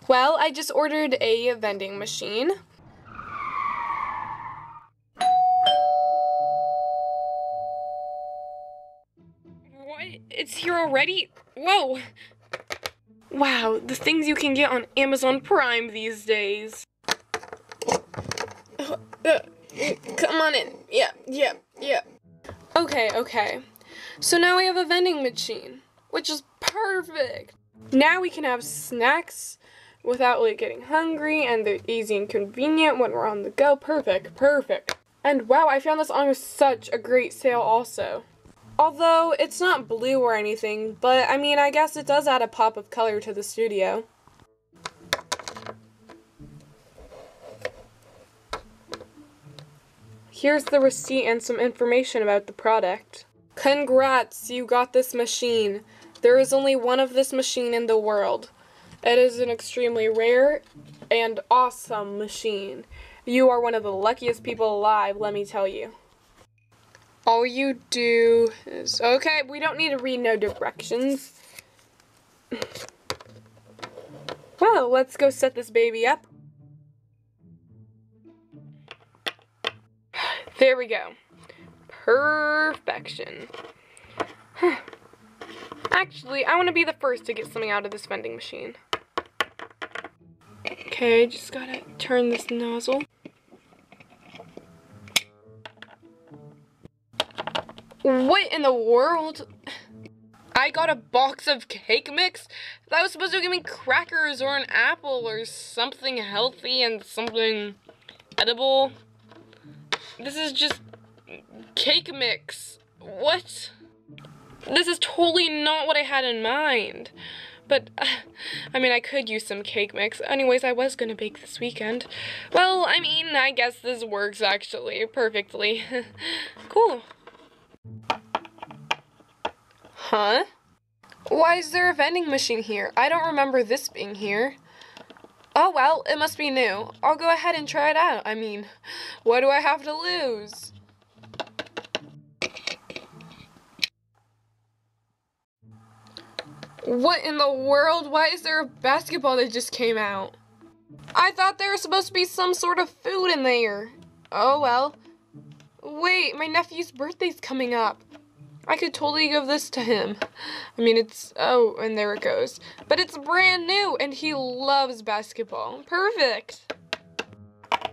Well, I just ordered a vending machine. What? It's here already? Whoa! Wow, the things you can get on Amazon Prime these days. Come on in. Yeah. Okay. So now we have a vending machine, which is perfect. Now we can have snacks without getting hungry, and they're easy and convenient when we're on the go. Perfect. And wow, I found this on such a great sale also. Although it's not blue or anything, but I mean, I guess it does add a pop of color to the studio. Here's the receipt and some information about the product. Congrats, you got this machine. There is only one of this machine in the world. It is an extremely rare and awesome machine. You are one of the luckiest people alive, let me tell you. All you do is... Okay, we don't need to read no directions. Well, let's go set this baby up. There we go. Perfection. Actually, I want to be the first to get something out of this vending machine. Okay, just gotta turn this nozzle. What in the world? I got a box of cake mix? That was supposed to give me crackers or an apple or something healthy and something edible. This is just cake mix. What? This is totally not what I had in mind. But, I mean, I could use some cake mix. Anyways, I was gonna bake this weekend. Well, I mean, I guess this works actually perfectly. Cool. Huh? Why is there a vending machine here? I don't remember this being here. Oh well, it must be new. I'll go ahead and try it out. I mean, what do I have to lose? What in the world? Why is there a basketball that just came out? I thought there was supposed to be some sort of food in there. Oh well. Wait, my nephew's birthday's coming up. I could totally give this to him. I mean, it's... Oh, and there it goes. But it's brand new, and he loves basketball. Perfect.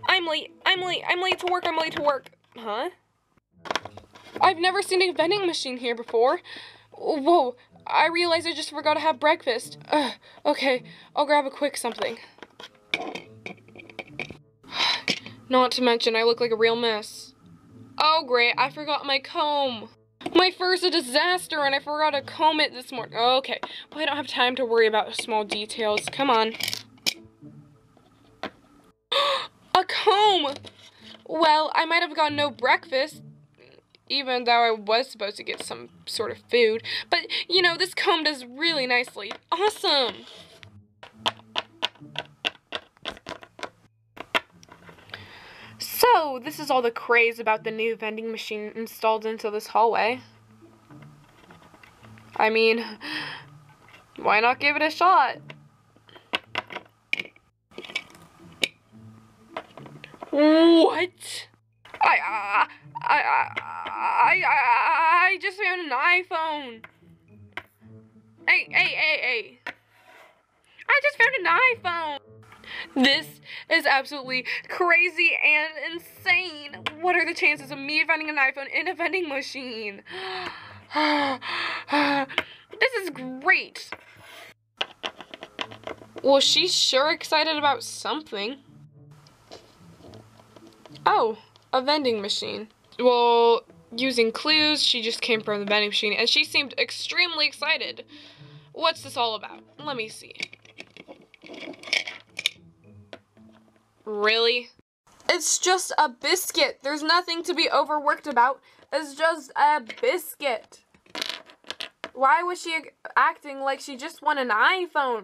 I'm late to work. Huh? I've never seen a vending machine here before. Whoa, I realized I just forgot to have breakfast. Okay, I'll grab a quick something. Not to mention, I look like a real mess. Oh great, I forgot my comb. My first disaster, and I forgot to comb it this morning. Okay, well I don't have time to worry about small details. Come on. A comb! Well, I might have gotten no breakfast, even though I was supposed to get some sort of food. But, you know, this comb does really nicely. Awesome! So, this is all the craze about the new vending machine installed into this hallway. I mean, why not give it a shot? What? I just found an iPhone. Hey. I just found an iPhone. This is absolutely crazy and insane. What are the chances of me finding an iPhone in a vending machine? This is great. Well, she's sure excited about something. Oh, a vending machine. Well, using clues, she just came from the vending machine and she seemed extremely excited. What's this all about? Let me see. Really? It's just a biscuit. There's nothing to be overworked about. It's just a biscuit. Why was she acting like she just won an iPhone?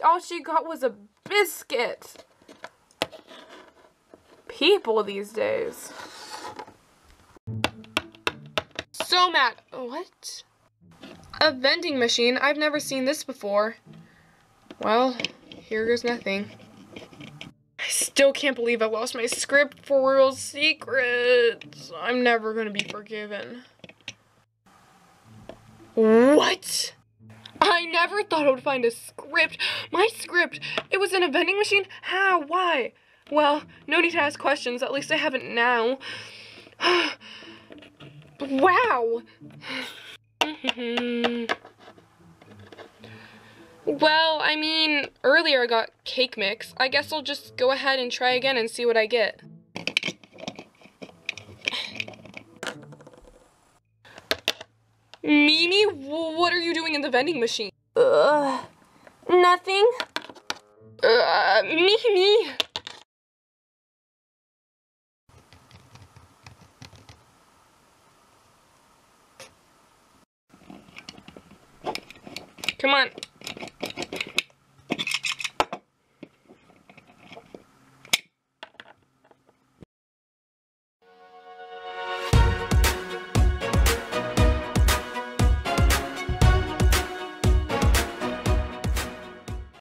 All she got was a biscuit. People these days. So mad. What? A vending machine? I've never seen this before. Well, here goes nothing. I still can't believe I lost my script for World Secrets. I'm never gonna be forgiven. What? I never thought I would find a script. My script! It was in a vending machine? How? Why? Well, no need to ask questions. At least I haven't now. Wow! Well, I mean, earlier I got cake mix. I guess I'll just go ahead and try again and see what I get. Mimi, what are you doing in the vending machine? Nothing. Mimi! Come on.